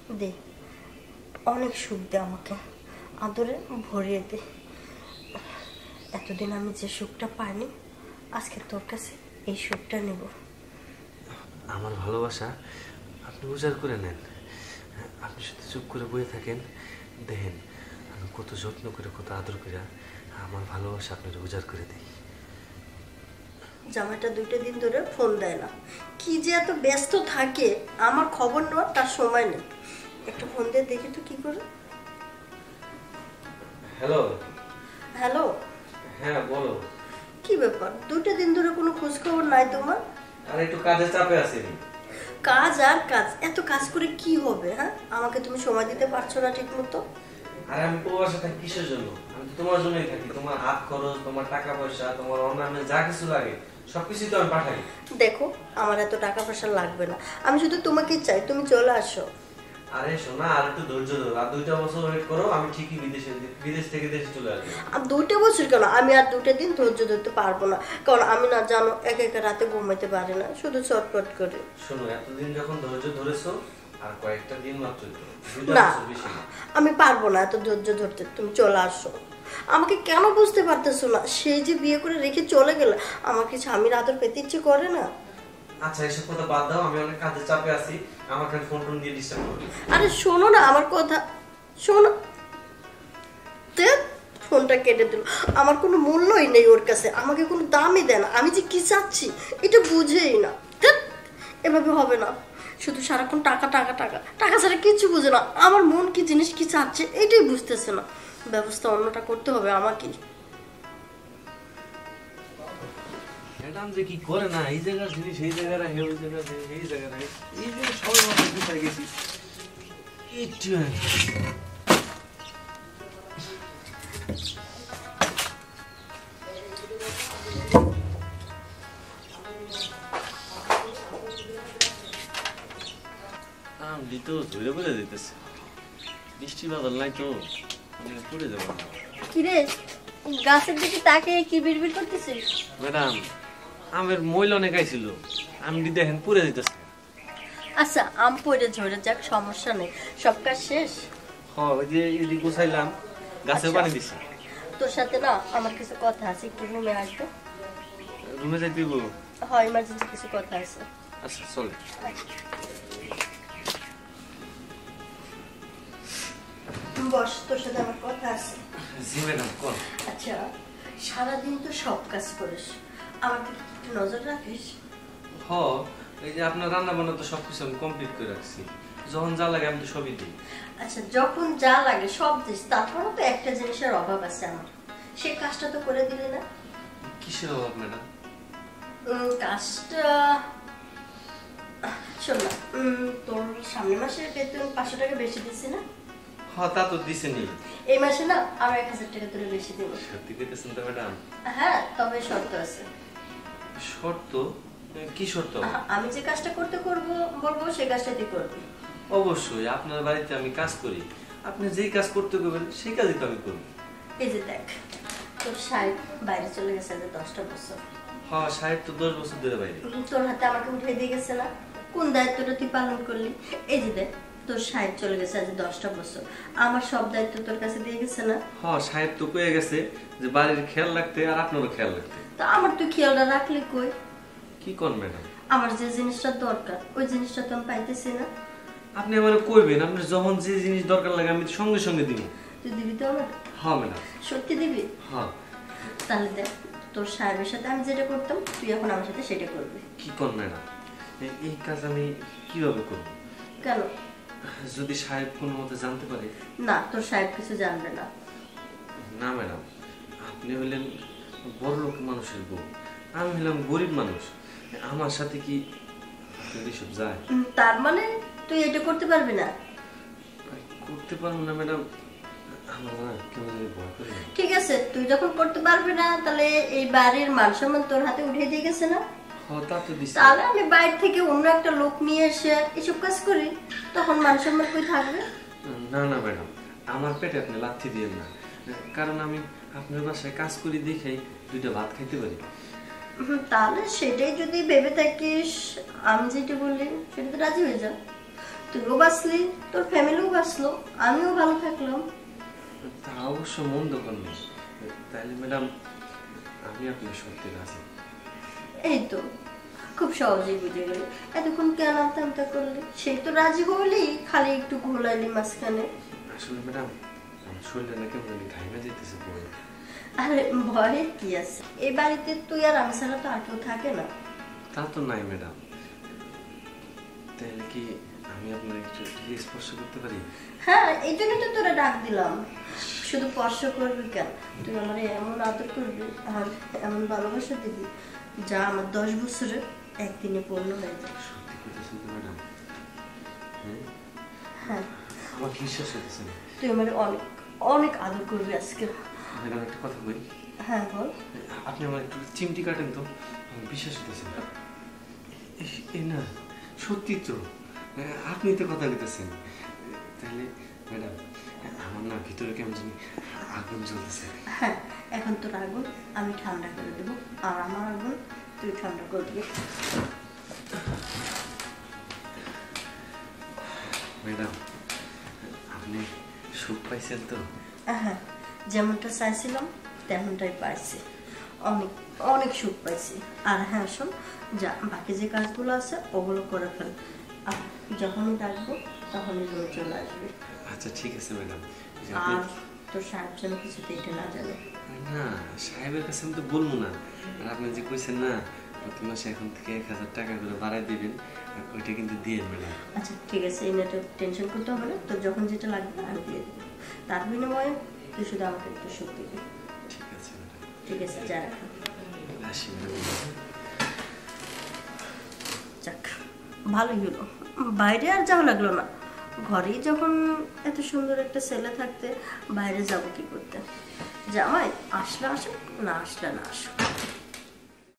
দে, অনেক সুখ দে আমাকে, আদরে ভরিয়ে দে। এতদিন আমি যে সুখটা পাইনি, আজকে তোর কাছে এই সুখটা নেব। আমার ভালোবাসা আপনি উজাড় করে নেন। আপনি শুধু চুপ করে বয়ে থাকেন, দেখেন আমি কত যত্ন করে, কত আদর করে আমার ভালোবাসা আপনার উজাড় করে দিই। জামাইটা 2টা দিন ধরে ফোন দেয় না, কি যে এত ব্যস্ত থাকে, আমার খবর নেওয়ার তার সময় নেই। একটা ফোন দিয়ে দেখি তো কি করে। হ্যালো। হ্যালো। হ্যাঁ বলো। কি ব্যাপার, 2টা দিন ধরে কোনো খোঁজ খবর নাই তোমার? আর একটু কাজে চাপে আছি। কাজ আর কাজ, এত কাজ করে কি হবে? হ্যাঁ, আমাকে তুমি সময় দিতে পারছো না ঠিক মতো। আর আমি প্রবাসে থাকি কিসের জন্য? আমি তো তোমার জন্যই থাকি। তোমার হাত খরচ, তোমার টাকা পয়সা, তোমার অন্যান্য যা কিছু লাগে সবকিছু তো আমি পাঠাই। দেখো, আমার এত টাকা পয়সা লাগবে না, আমি শুধু তোমাকে চাই, তুমি চলে আসো। আরে শোনা, আর একটু ধৈর্য ধরো, আর 2টা বছর ওয়েট করো, আমি ঠিকই বিদেশ থেকে দেশে চলে আসবো। আর 2টা বছর কেন, আমি আর 2টা দিন ধৈর্য ধরতে পারবো না, কারণ আমি না জানো একা একা রাতে ঘুমাইতে পারি না, শুধু চটপট করে। শোনো, এতদিন যখন ধৈর্য ধরেছো, আর কয়েকটা দিন মাত্র, না, আমি পারবো না এত ধৈর্য ধরতে, তুমি চলে আসো। আমাকে কেন বুঝতে পারতেছো না? সেই যে বিয়ে করে রেখে চলে গেলে আমার কি স্বামীর আদর পেতে ইচ্ছে করে না? আচ্ছা এসব কথা বাদ দাও, আমি অনেক কাজে চাপে আছি, আমাকে ফোন টোন দিয়ে ডিস্টার্ব করবে। আরে শোনো না আমার কথা, শোনো। ফোনটা কেটে দিল। আমার কোনো মূল্যই নেই ওর কাছে, আমাকে কোনো দামই দেয় না, আমি যে কি চাচ্ছি এটা বুঝেই না। এভাবে হবে না, শুধু সারাক্ষণ টাকা টাকা টাকা টাকা ছাড়া কিছু বুঝে না। আমার মন কি জিনিস কি চাচ্ছে এটাই বুঝতেছে না। ব্যবস্থা অন্যটা করতে হবে আমাকে। ম্যাডাম যে কি করে না, এই জায়গার জিনিস এই জায়গায় রাখে, ওই জায়গায় এই জায়গায় রাখে, এই যে সবাই মাথা কোথায় গেছি একটু আমি তো ধরে পড়ে দিতেছে, বৃষ্টি বাদল নাই তো, আমি পড়ে যাবো। কিরে, গাছের দিকে তাকে কি বিড়বিড় করতেছিস? ম্যাডাম, আমের মইল অনেক আইছিল, আমি দেখেন পুড়ে দিতেছে। আচ্ছা, আম পড়ে ঝরে যাক, সমস্যা নেই, সব কাজ শেষ। হ্যাঁ, ওই যে এদিকে গুছাইলাম, গাছে পানি দিছি। তোর সাথে না আমার কিছু কথা আছে, একটু রুমে আসবো। রুমে যাই দিব? হয়, ইমার্জেন্সি কিছু কথা আছে। আচ্ছা চলে। বস, তোর সাথে আমার কথা আছে। জি ম্যাডাম, কোন? আচ্ছা, সারাদিন তো সব কাজ করিস, আমার দিকে একটু নজর রাখিস? হ, এই যে আপনার রান্না বান্না তো সবকিছু আমি কমপ্লিট করে রাখছি, যখন যা লাগে আমি তো সবই দিই। আচ্ছা, যখন যা লাগে সব দিস, তারপরও তো একটা জিনিসের অভাব আছে আমার, সে কাজটা তো করে দিলি না। কিসের অভাব ম্যাডাম? কাজটা শোন না, তোর সামনের মাসে বেতন 500 টাকা বেশি দিচ্ছি না? হ্যাঁ, তা তো দিছেনি। এই মাসে না আরো 1000 টাকা তোরে বেশি দেব। সত্যি কইতেছেন তো ম্যাডাম? হ্যাঁ, তবে শর্ত আছে। শর্ত? কি শর্ত? আমি যে কাজটা বলবো সেই কাজটা তুই করবি। অবশ্যই, আপনার বাড়িতে আমি কাজ করি, আপনি যেই কাজ করতে বলবেন সেই কাজই তো আমি করব। এই যে দেখ, তোর সাহেব বাইরে চলে গেছে 10টা বছর। হ্যাঁ, সাহেব তো 10 বছর ধরে বাইরে। তোর হাতে আমাকে উঠিয়ে দিয়ে গেছে না, কোন দায়িত্বটা তুই পালন করলি? এই যে দেখ, তোর সাহেব চলে গেছে 10টা বছর, আমার সব দায়িত্ব তোর কাছে দিয়ে গেছে না? হ্যাঁ, সাহেব তো কয়ে গেছে যে বাড়ির খেয়াল রাখতে, আর আপনারও খেয়াল রাখতে। তো আমার তুই খেয়ালটা রাখলি কই? কি কোন ম্যাডাম? আমার যে জিনিসটা দরকার ওই জিনিসটা তো আমি পাইতেছি না। আপনি আমারে কইবেন, আপনি যখন যে জিনিস দরকার লাগে আমি সঙ্গে সঙ্গে দিব। তুই দিবি তো আমার? হ্যাঁ ম্যাডাম। সত্যি দিবি? হ্যাঁ। তাহলে দেখ, তোর সাহেবের সাথে আমি যেটা করতাম তুই এখন আমার সাথে সেটা করবি। কি কোন ম্যাডাম? এই কাজ আমি কিভাবে করব? কেন? যদি সাহেব কোনো মতে জানতে পারে? না, তোর সাহেব কিছু জানবে না। না ম্যাডাম, আপনি হলেন বড় লোক মানুষের বউ, আমি হলাম গরিব মানুষ, আমার সাথে কি এসব যায়? তার মানে তুই এটা করতে পারবি না? করতে পারবো না ম্যাডাম, আমার না কেমন জানি ভয় করে। ঠিক আছে, তুই যখন করতে পারবি না তাহলে এই বাড়ির মান সম্মান তোর হাতে উঠিয়ে দিয়ে গেছে না? তাহলে আমি বাইরে থেকে অন্য একটা লোক নিয়ে এসে এসব কাজ করি, তখন মান সম্মান কই থাকবে? না না ম্যাডাম, আমার পেটে আপনি লাথি দিয়েন না, কারণ আমি আপনার বাসায় কাজ করি দেখেই 2টা ভাত খাইতে পারি। তাহলে সেটাই যদি ভেবে থাকিস, আমি যেটা বললি সেটাতে রাজি হয়ে যা। তুইও বাঁচলি, তোর ফ্যামিলিও বাঁচলো, আমিও ভালো থাকলাম। তা অবশ্য মন্দ করনি। তাহলে ম্যাডাম আমি আপনার সত্যি রাজি। এই তো খুব সহজেই বুঝে গেলি, এতক্ষণ কেন আমতা করলি? সেই তো রাজি হইলি, খালি একটু ঘোলাইলি মাঝখানে। আসলে ম্যাডাম আমার শরীরটা না কেমন ঘাইমা যেতেছে বলে। আরে ভয়ের কি আছে, এই বাড়িতে তুই আর আমি ছাড়া তো আর কেউ থাকে না। তা তো নাই ম্যাডাম। তাহলে কি আমি আপনার একটু স্পর্শ করতে পারি? হ্যাঁ, এই জন্য তো তোরা ডাক দিলাম। শুধু স্পর্শ করবি কেন, তুই আমার এমন আদর করবি আর এমন ভালোবাসা দিবি যা আমার 10 বছরের একদিনে পূর্ণ হয়ে যায়। সত্যি করতেছেন তো ম্যাডাম? হ্যাঁ, আমার বিশ্বাস হতেছে না। তুই আমার অনেক অনেক আদর করবি আজকে। ম্যাডাম একটা কথা বলি। হ্যাঁ বল। আপনি আমার একটু চিমটি কাটেন তো, আমার বিশ্বাস হতেছে না। এ না, সত্যি তো আপনি তো কথা বলতেছেন। তাহলে ম্যাডাম আমার না ভিতরে কেমন জানি আগুন জ্বলতেছে। হ্যাঁ, এখন তোর আগুন আমি ঠান্ডা করে দেবো, আর আমার আগুন তুই ঠান্ডা করবি। ম্যাডাম আপনি সুখ পাইছেন তো? হ্যাঁ, যেমনটা চাইছিলাম তেমনটাই পাইছি, অনেক অনেক সুখ পাইছি। আর হ্যাঁ শোন, যা বাকি যে কাজগুলো আছে ওগুলো করে ফেল, আর যখনই ডাকবো তখনই রুমে চলে আসবে। আচ্ছা ঠিক আছে ম্যাডাম। আর তোর সাহেব যেন কিছুতে এটা না জানে। না, সাহেবের কাছে আমি তো বলবো না। আর আপনি যে কইছেন না প্রতি মাসে এখন থেকে 1000 টাকা করে বাড়াই দিবেন, ওইটা কিন্তু দিয়ে ম্যাডাম। আচ্ছা ঠিক আছে, এই নিয়ে টেনশন করতে হবে না, তোর যখন যেটা লাগবে আমি দিয়ে দেবো। তার বিনিময়ে তুই শুধু আমাকে একটু সুখ দিবি। ঠিক আছে ম্যাডাম। ঠিক আছে, যা এখন। আসি ম্যাডাম। যাক, ভালোই হলো, বাইরে আর যাওয়া লাগলো না। ঘরেই যখন এত সুন্দর একটা ছেলে থাকতে বাইরে যাব কি করতে? জামাই আসলে আসুক, না আসলে না আসুক।